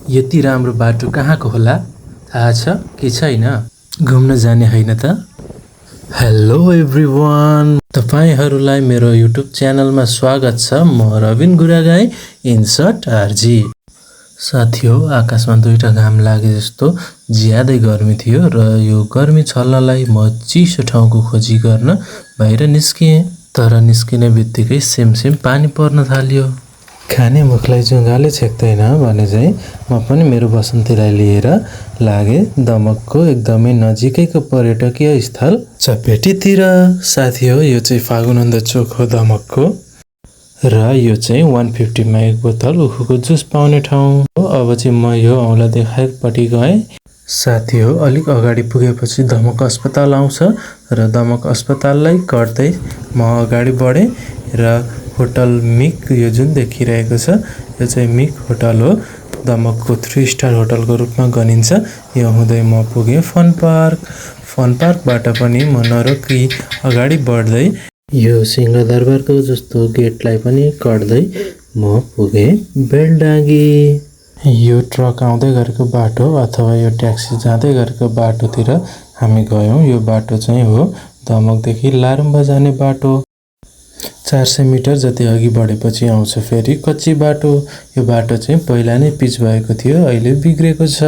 यति राम्रो बाटो कहाँको होला थाहा छ कि छैन? घुम्न जाने होइन त? हेलो एभ्रिवान, तपाईहरुलाई मेरो युट्युब च्यानलमा स्वागत छ। म रविन गुरागाई इन सर्ट आरजी। साथीहो, आकाशमा दुईटा घाम लागे जस्तो ज्यादै गर्मी थियो र यो गर्मी छल्नलाई म चिसो ठाउँको खोजी गर्न बाहिर निस्किएँ। तर निस्किने बित्तिकै सेमसेम पानी पर्न थाल्यो। खाने मुखलाई जुङ्गाले छेक्दैन भने चाहिँ म पनि मेरो बसन्तीलाई लिएर लागे दमकको एकदमै नजिकैको पर्यटकीय स्थल चपेटीतिर। साथी हो, यो चाहिँ फागुनन्द चोक हो दमकको र यो चाहिँ 150 मा एक बोतल उखुको जुस पाउने ठाउँ हो। अब चाहिँ म यो औँला देखाएपट्टि गएँ। साथी हो, अलिक अगाडि पुगेपछि दमक अस्पताल आउँछ र दमक अस्पताललाई कट्दै म अगाडि बढेँ र होटल मिक यो जुन देखिरहेको छ यो चाहिँ मिक होटल हो। दमकको 3 स्टार होटलको रूपमा गनिन्छ। यो हुँदै म पुगेँ फन पार्क। फन पार्कबाट पनि म नरोकी अगाडि बढ्दै यो सिंहदरबारको जस्तो गेटलाई पनि कट्दै म पुगेँ बेलडाँगी। यो ट्रक आउँदै गरेको बाटो अथवा यो ट्याक्सी जाँदै गरेको बाटोतिर हामी गयौँ। यो बाटो चाहिँ हो दमकदेखि लारुम्बा जाने बाटो। 400 मिटर जति अघि बढेपछि आउँछ फेरि कच्ची बाटो। यो बाटो चाहिँ पहिला नै पिच भएको थियो, अहिले बिग्रेको छ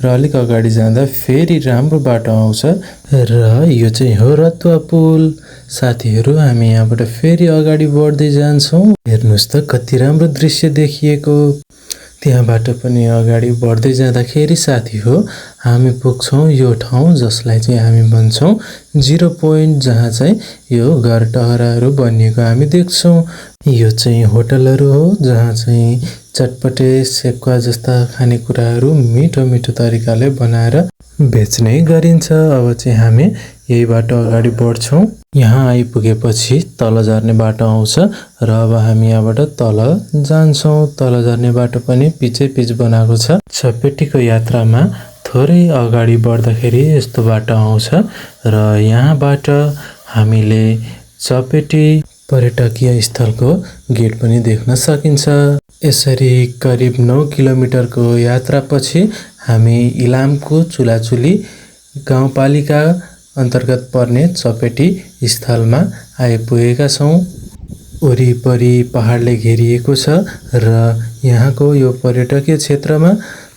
र अलिक अगाडि जाँदा फेरि राम्रो बाटो आउँछ र यो चाहिँ हो रतुवा पुल। साथीहरू, हामी यहाँबाट फेरि अगाडि बढ्दै जान्छौँ। हेर्नुस् त कति राम्रो दृश्य देखिएको। त्यहाँबाट पनि अगाडि बढ्दै जाँदाखेरि साथी हो हामी पुग्छौँ यो ठाउँ जसलाई चाहिँ हामी भन्छौँ 0 पोइन्ट, जहाँ चाहिँ यो घर टहराहरू बनिएको हामी देख्छौँ। यो चाहिँ होटलहरू हो जहाँ चाहिँ चटपटे सेकुवा जस्ता खानेकुराहरू मिठो मिठो तरिकाले बनाएर बेच्ने गरिन्छ। अब चाहिँ हामी यही बाटो अगाडि बढ्छौँ। यहाँ आइपुगेपछि तल झर्ने बाटो आउँछ र अब हामी यहाँबाट तल जान्छौँ। तल झर्ने बाटो पनि पिचै पिच बनाएको छ। चपेटीको यात्रामा थोरै अगाडि बढ्दाखेरि यस्तो बाटो आउँछ र यहाँबाट हामीले चपेटी पर्यटकीय स्थलको गेट पनि देख्न सकिन्छ। यसरी करिब 9 किलोमिटरको यात्रापछि हामी इलामको चुलाचुली गाउँपालिका अन्तर्गत पर्ने चपेटी स्थलमा आइपुगेका छौँ। वरिपरि पहाडले घेरिएको छ र यहाँको यो पर्यटकीय क्षेत्रमा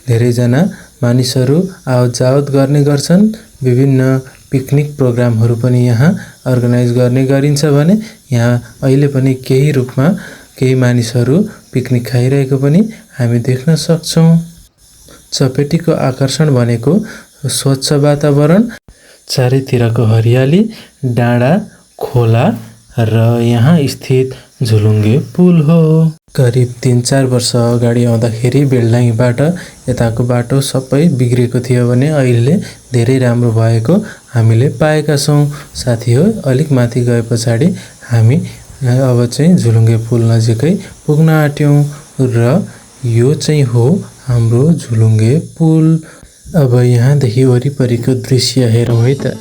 धेरैजना मानिसहरू आवत जावत गर्ने गर्छन्। विभिन्न पिकनिक प्रोग्रामहरू पनि यहाँ अर्गनाइज गर्ने गरिन्छ भने यहाँ अहिले पनि केही रूपमा केही मानिसहरू पिकनिक खाइरहेको पनि हामी देख्न सक्छौँ। चपेटीको आकर्षण भनेको स्वच्छ वातावरण, चारैतिरको हरियाली, डाँडा, खोला र यहाँ स्थित झुलुङ्गे पुल हो। करिब 3-4 वर्ष अगाडि आउँदाखेरि बेलडाँगीबाट यताको बाटो सबै बिग्रेको थियो भने अहिले धेरै राम्रो भएको हामीले पाएका छौँ। साथी हो, अलिक माथि गए पछाडि हामी अब चाहिँ झुलुङ्गे पुल नजिकै पुग्न आँट्यौँ र यो चाहिँ हो हाम्रो झुलुङ्गे पुल। अब यहाँदेखि वरिपरिको दृश्य हेरौँ है त।